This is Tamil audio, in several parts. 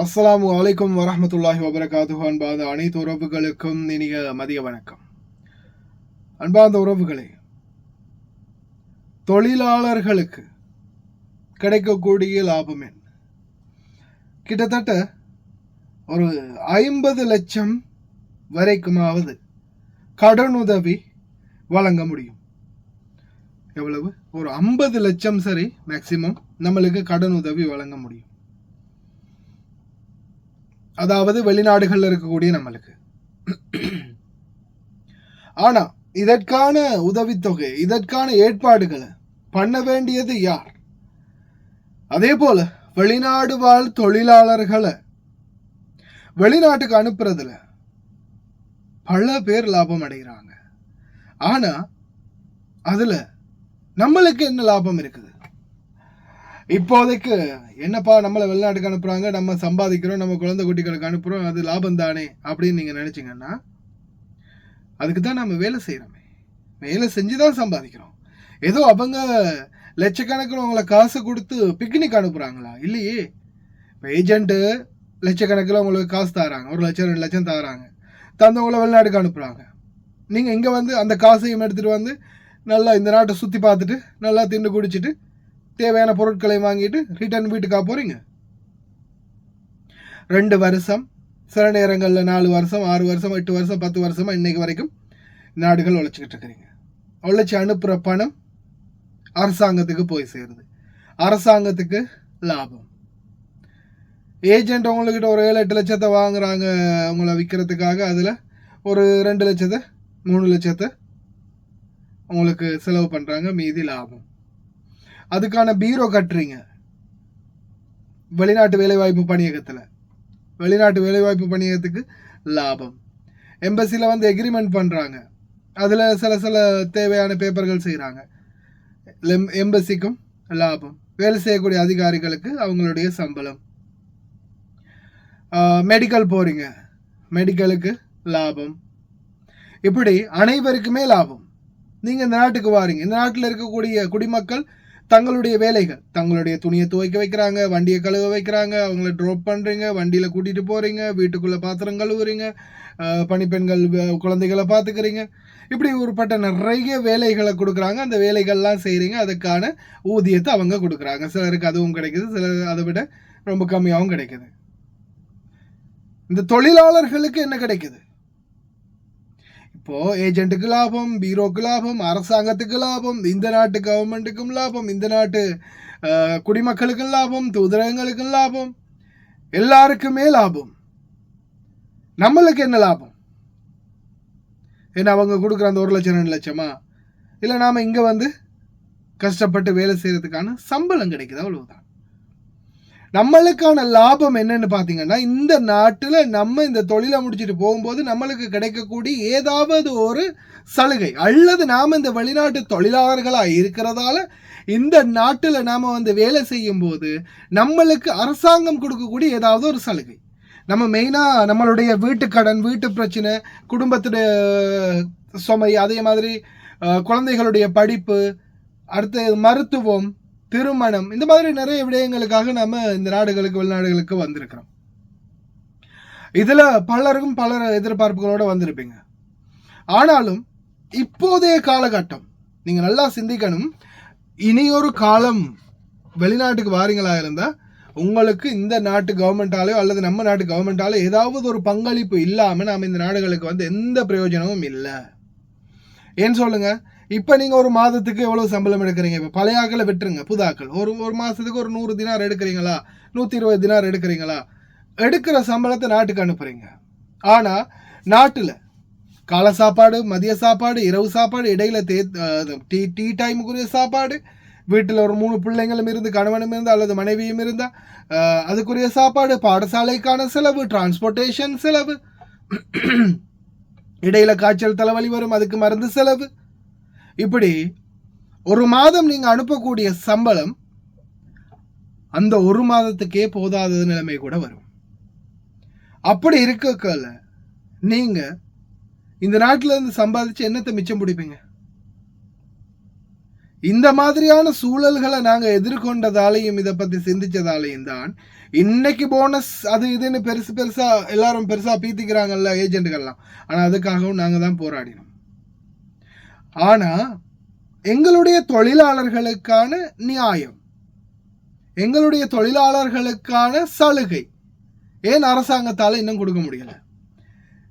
அஸ்ஸலாமு அலைக்கும் வரஹ்மத்துல்லாஹி வபரகாத்துஹு. அன்பார்ந்த அனைத்து உறவுகளுக்கும் இனிய மதிய வணக்கம். அன்பார்ந்த உறவுகளே, தொழிலாளர்களுக்கு கிடைக்கக்கூடிய லாபம் என்ன? கிட்டத்தட்ட ஒரு 50 லட்சம் வரைக்குமாவது கடனுதவி வழங்க முடியும். எவ்வளவு? ஒரு 50 லட்சம் சரி மேக்சிமம் நம்மளுக்கு கடனுதவி வழங்க முடியும். அதாவது வெளிநாடுகளில் இருக்கக்கூடிய நம்மளுக்கு. ஆனா இதற்கான உதவித்தொகை, இதற்கான ஏற்பாடுகளை பண்ண வேண்டியது யார்? அதே போல வெளிநாடு வாழ் தொழிலாளர்களை வெளிநாட்டுக்கு அனுப்புறதுல பல பேர் லாபம் அடைகிறாங்க. ஆனா அதுல நம்மளுக்கு என்ன லாபம் இருக்குது? இப்போதைக்கு என்னப்பா நம்மளை வெளிநாட்டுக்கு அனுப்புறாங்க, நம்ம சம்பாதிக்கிறோம், நம்ம குழந்தை குட்டிகளுக்கு அனுப்புறோம், அது லாபம் தானே அப்படின்னு நீங்க நினைச்சீங்கன்னா, அதுக்கு தான் நம்ம வேலை செய்யறோமே. வேலை செஞ்சுதான் சம்பாதிக்கிறோம். ஏதோ அவங்க லட்சக்கணக்கில் அவங்கள காசு கொடுத்து பிக்னிக் அனுப்புறாங்களா? இல்லையே. இப்போ ஏஜென்ட்டு லட்சக்கணக்கில் உங்களுக்கு காசு தராங்க, 1 லட்சம் 2 லட்சம் தராங்க, தந்தவங்களை வெளிநாட்டுக்கு அனுப்புறாங்க. நீங்கள் இங்கே வந்து அந்த காசையும் எடுத்துகிட்டு வந்து நல்லா இந்த நாட்டை சுற்றி பார்த்துட்டு நல்லா தின்னு குடிச்சிட்டு தேவையான பொருட்களை வாங்கிட்டு ரிட்டர்ன் வீட்டுக்காக போகிறீங்க. 2 வருஷம், சில நேரங்களில் 4 வருஷம், 6 வருஷம், 8 வருஷம், 10 வருஷமாக இன்னைக்கு வரைக்கும் நாடுகள் உழைச்சிக்கிட்டு இருக்கிறீங்க. உழைச்சி அனுப்புகிற பணம் அரசாங்கத்துக்கு போய் சேருது. அரசாங்கத்துக்கு லாபம். ஏஜென்ட் உங்கள்கிட்ட ஒரு 7-8 லட்சத்தை வாங்குறாங்க உங்களை விற்கிறதுக்காக. அதில் ஒரு 2 லட்சத்தை 3 லட்சத்தை உங்களுக்கு செலவு பண்ணுறாங்க, மீதி லாபம். அதுக்கான பீரோ கட்டுறீங்க வெளிநாட்டு வேலைவாய்ப்பு பணியகத்தில். வெளிநாட்டு வேலைவாய்ப்பு பணியகத்துக்கு லாபம். எம்பசியில் வந்து எக்ரிமெண்ட் பண்ணுறாங்க, அதில் சில தேவையான பேப்பர்கள் செய்கிறாங்க, எம்பசிக்கும் லாபம். வேலை செய்யக்கூடிய அதிகாரிகளுக்கு அவங்களுடைய சம்பளம். மெடிக்கல் போகிறீங்க, மெடிக்கலுக்கு லாபம். இப்படி அனைவருக்குமே லாபம். நீங்கள் இந்த நாட்டுக்கு வாரீங்க, இந்த நாட்டில் இருக்கக்கூடிய குடிமக்கள் தங்களுடைய வேலைகள், தங்களுடைய துணியை துவைக்க வைக்கிறாங்க, வண்டியை கழுவ வைக்கிறாங்க, அவங்கள ட்ராப் பண்ணுறீங்க, வண்டியில் கூட்டிகிட்டு போகிறீங்க, வீட்டுக்குள்ளே பாத்திரம் கழுவுறீங்க, பணிப்பெண்கள் குழந்தைகளை பார்த்துக்கிறீங்க. இப்படி ஒருப்பட்ட நிறைய வேலைகளை கொடுக்குறாங்க. அந்த வேலைகள்லாம் செய்கிறீங்க, அதுக்கான ஊதியத்தை அவங்க கொடுக்குறாங்க. சிலருக்கு அதுவும் கிடைக்குது, சிலர் அதை விட ரொம்ப கம்மியாகவும் கிடைக்குது. இந்த தொழிலாளர்களுக்கு என்ன கிடைக்குது? இப்போ ஏஜென்ட்டுக்கு லாபம், பீரோக்கு லாபம், அரசாங்கத்துக்கு லாபம், இந்த நாட்டு கவர்மெண்ட்டுக்கும் லாபம், இந்த நாட்டு குடிமக்களுக்கும் லாபம், தூதரகங்களுக்கும் லாபம், எல்லாருக்குமே லாபம். நம்மளுக்கு என்ன லாபம்? ஏன்னா அவங்க கொடுக்குற அந்த 1 லட்சம் 2 லட்சமா, இல்லை நாம் இங்கே வந்து கஷ்டப்பட்டு வேலை செய்கிறதுக்கான சம்பளம் கிடைக்குது, அவ்வளவுதான். நம்மளுக்கான லாபம் என்னன்னு பார்த்தீங்கன்னா, இந்த நாட்டில் நம்ம இந்த தொழிலை முடிச்சுட்டு போகும்போது நம்மளுக்கு கிடைக்கக்கூடிய ஏதாவது ஒரு சலுகை, அல்லது நாம் இந்த வெளிநாட்டு தொழிலாளர்களாக இருக்கிறதால இந்த நாட்டில் நாம் வந்து வேலை செய்யும் போது நம்மளுக்கு அரசாங்கம் கொடுக்கக்கூடிய ஏதாவது ஒரு சலுகை. நம்ம மெயினாக நம்மளுடைய வீட்டுக்கடன், வீட்டு பிரச்சனை, குடும்பத்துடைய சுமை, அதே மாதிரி குழந்தைகளுடைய படிப்பு, அடுத்து மருத்துவம், திருமணம், இந்த மாதிரி நிறைய விடயங்களுக்காக நம்ம இந்த நாடுகளுக்கு வெளிநாடுகளுக்கு வந்திருக்கிறோம். இதுல பலருக்கும் பல எதிர்பார்ப்புகளோட வந்திருப்பீங்க. ஆனாலும் இப்போதைய காலகட்டம் நீங்க நல்லா சிந்திக்கணும். இனி ஒரு காலம் வெளிநாட்டுக்கு வாரீங்களா இருந்தா உங்களுக்கு இந்த நாட்டு கவர்மெண்டாலேயோ அல்லது நம்ம நாட்டு கவர்மெண்டாலோ ஏதாவது ஒரு பங்களிப்பு இல்லாம நாம இந்த நாடுகளுக்கு வந்து எந்த பிரயோஜனமும் இல்லை. ஏன்னு சொல்லுங்க. இப்போ நீங்கள் ஒரு மாதத்துக்கு எவ்வளோ சம்பளம் எடுக்கிறீங்க? இப்போ பழைய ஆக்களை விட்டுருங்க, புதாக்கள். ஒரு மாதத்துக்கு ஒரு 100 தினார் எடுக்கிறீங்களா, 120 தினார் எடுக்கிறீங்களா? எடுக்கிற சம்பளத்தை நாட்டுக்கு அனுப்புகிறீங்க. ஆனால் நாட்டில் காலை சாப்பாடு, மதிய சாப்பாடு, இரவு சாப்பாடு, இடையில டீ டைமுக்குரிய சாப்பாடு, வீட்டில் ஒரு 3 பிள்ளைங்களும் இருந்து, கணவனும் இருந்து அல்லது மனைவியும் இருந்தால் அதுக்குரிய சாப்பாடு, பாடசாலைக்கான செலவு, டிரான்ஸ்போர்ட்டேஷன் செலவு, இடையில காய்ச்சல் தலைவலி வரும், அதுக்கு மருந்து செலவு. இப்படி ஒரு மாதம் நீங்க அனுப்பக்கூடிய சம்பளம் அந்த ஒரு மாதத்துக்கே போதாத நிலைமை கூட வரும். அப்படி இருக்கல நீங்க இந்த நாட்டில இருந்து சம்பாதிச்சு என்னத்தை மிச்சம் பிடிப்பீங்க? இந்த மாதிரியான சூழல்களை நாங்கள் எதிர்கொண்டதாலையும் இதை பற்றி சிந்திச்சதாலையும் தான் இன்னைக்கு போனஸ் அது இதுன்னு பெருசா எல்லாரும் பெருசா பீத்திக்கிறாங்கல்ல ஏஜென்ட்டுகள்லாம். ஆனால் அதுக்காகவும் நாங்கள் தான் போராடினோம். ஆனால் எங்களுடைய தொழிலாளர்களுக்கான நியாயம், எங்களுடைய தொழிலாளர்களுக்கான சலுகை ஏன் அரசாங்கத்தால் இன்னும் கொடுக்க முடியல?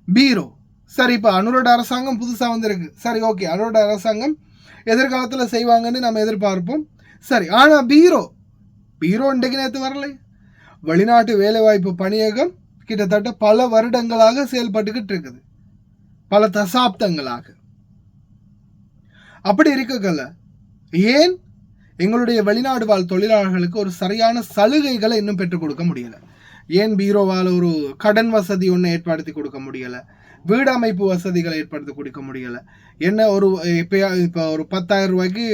பீரோ சரி, இப்போ அனுரோட அரசாங்கம் புதுசாக வந்திருக்கு. சரி, ஓகே, அனுரோட அரசாங்கம் எதிர்காலத்தில் செய்வாங்கன்னு நம்ம எதிர்பார்ப்போம். சரி, ஆனால் பீரோ இன்றைக்கு நேற்று வரலை. வெளிநாட்டு வேலைவாய்ப்பு பணியகம் கிட்டத்தட்ட பல வருடங்களாக செயல்பட்டுக்கிட்டு இருக்குது, பல தசாப்தங்களாக. அப்படி இருக்கல ஏன் எங்களுடைய வெளிநாடு வாழ் தொழிலாளர்களுக்கு ஒரு சரியான சலுகைகளை இன்னும் பெற்றுக் கொடுக்க முடியல? ஏன் பீரோவால் ஒரு கடன் வசதி ஒன்று ஏற்படுத்தி கொடுக்க முடியலை? வீடு அமைப்பு வசதிகளை ஏற்படுத்தி கொடுக்க முடியலை? என்ன ஒரு இப்போ ஒரு 10,000 ரூபாய்க்கு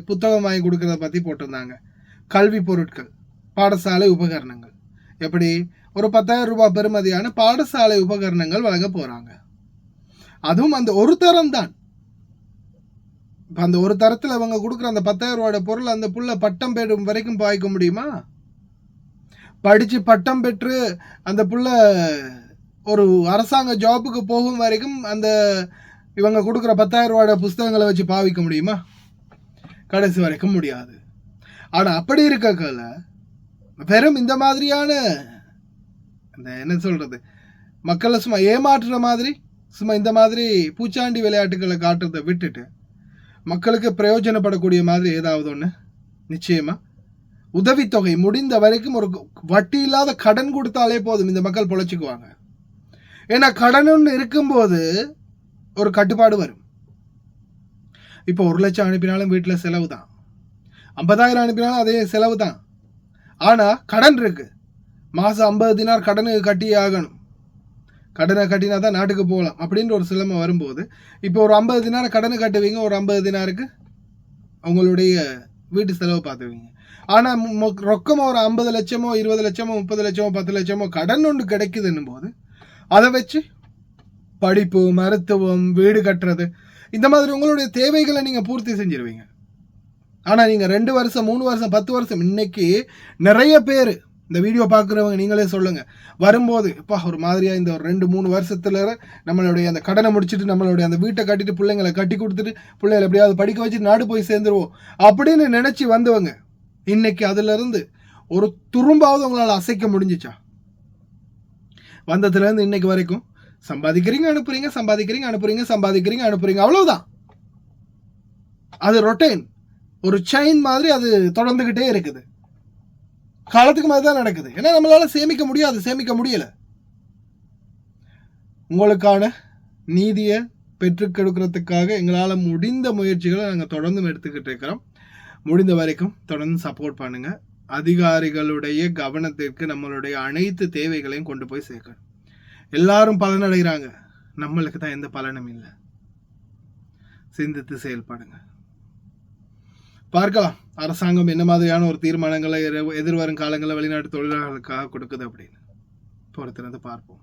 புத்தகம் வாங்கி கொடுக்கறத பற்றி போட்டிருந்தாங்க. கல்வி பொருட்கள், பாடசாலை உபகரணங்கள், எப்படி ஒரு 10,000 ரூபாய் பெறுமதியான பாடசாலை உபகரணங்கள் வழங்க போகிறாங்க. அதுவும் அந்த ஒரு தரம் தான். இப்போ அந்த ஒரு தரத்தில் அவங்க கொடுக்குற அந்த 10,000 ரூபாயோட பொருள் அந்த புள்ள பட்டம் பெறும் வரைக்கும் பாய்க்க முடியுமா? படித்து பட்டம் பெற்று அந்த புள்ள ஒரு அரசாங்க ஜாபுக்கு போகும் வரைக்கும் அந்த இவங்க கொடுக்குற 10,000 ரூபாயோட புஸ்தகங்களை வச்சு பாவிக்க முடியுமா? கடைசி வரைக்கும் முடியாது. ஆனால் அப்படி இருக்கல வெறும் இந்த மாதிரியான இந்த என்ன சொல்கிறது, மக்களை சும்மா ஏமாற்றுற மாதிரி, சும்மா இந்த மாதிரி பூச்சாண்டி விளையாட்டுகளை காட்டுறதை விட்டுட்டு மக்களுக்கு பிரயோஜனப்படக்கூடிய மாதிரி ஏதாவது ஒன்று நிச்சயமாக உதவித்தொகை முடிந்த வரைக்கும் ஒரு வட்டி இல்லாத கடன் கொடுத்தாலே போதும், இந்த மக்கள் பொழைச்சிக்குவாங்க. ஏன்னா கடன் ஒன்று இருக்கும்போது ஒரு கட்டுப்பாடு வரும். இப்போ 1 லட்சம் அனுப்பினாலும் வீட்டில் செலவு தான், 50,000 அனுப்பினாலும் அதே செலவு தான். ஆனால் கடன் இருக்கு, மாதம் 50 தினார் கடனுக்கு கட்டியே ஆகணும், கடனை கட்டினா தான் நாட்டுக்கு போகலாம் அப்படின்ற ஒரு சிலமை வரும்போது, இப்போ ஒரு 50 தினார கடனை கட்டுவீங்க, ஒரு 50 தினாருக்கு உங்களுடைய வீட்டு செலவு பார்த்துவீங்க. ஆனால் ரொக்கமாக ஒரு 50 லட்சமோ 20 லட்சமோ 30 லட்சமோ 10 லட்சமோ கடன் ஒன்று கிடைக்குதுன்னும் போது அதை வச்சு படிப்பு, மருத்துவம், வீடு கட்டுறது, இந்த மாதிரி உங்களுடைய தேவைகளை நீங்கள் பூர்த்தி செஞ்சிருவீங்க. ஆனால் நீங்கள் 2 வருஷம் 3 வருஷம் 10 வருஷம், இன்னைக்கு நிறைய பேர் இந்த வீடியோ பார்க்குறவங்க நீங்களே சொல்லுங்கள், வரும்போது இப்போ ஒரு மாதிரியாக இந்த ஒரு 2-3 வருஷத்துல நம்மளுடைய அந்த கடனை முடிச்சுட்டு நம்மளுடைய அந்த வீட்டை கட்டிட்டு பிள்ளைங்களை கட்டி கொடுத்துட்டு பிள்ளைங்களை எப்படியாவது படிக்க வச்சுட்டு நாடு போய் சேர்ந்துருவோம் அப்படின்னு நினச்சி வந்தவங்க இன்னைக்கு அதுலேருந்து ஒரு துரும்பாவது உங்களால் அசைக்க முடிஞ்சிச்சா? வந்ததுலேருந்து இன்னைக்கு வரைக்கும் சம்பாதிக்கிறீங்க அனுப்புறீங்க, சம்பாதிக்கிறீங்க அனுப்புறீங்க, சம்பாதிக்கிறீங்க அனுப்புறீங்க, அவ்வளவுதான். அது ரொட்டேன், ஒரு செயின் மாதிரி அது தொடர்ந்துகிட்டே இருக்குது. காலத்துக்கு மாதிரி தான் நடக்குது. ஏன்னா நம்மளால சேமிக்க முடியாது, சேமிக்க முடியல. உங்களுக்கான நீதியை பெற்றுக் கொடுக்கறதுக்காக எங்களால் முடிந்த முயற்சிகளை நாங்கள் தொடர்ந்து எடுத்துக்கிட்டு இருக்கிறோம். முடிந்த வரைக்கும் தொடர்ந்து சப்போர்ட் பண்ணுங்க. அதிகாரிகளுடைய கவனத்திற்கு நம்மளுடைய அனைத்து தேவைகளையும் கொண்டு போய் சேர்க்கணும். எல்லாரும் பலனடைகிறாங்க, நம்மளுக்கு தான் எந்த பலனும் இல்லை. சிந்தித்து செயல்படுங்க. பார்க்கலாம் அரசாங்கம் என்ன மாதிரியான ஒரு தீர்மானங்களை எதிர்வரும் காலங்களில் வெளிநாட்டு தொழிலாளர்களுக்காக கொடுக்குது அப்படின்னு. பொறுத்திருந்து பார்ப்போம்.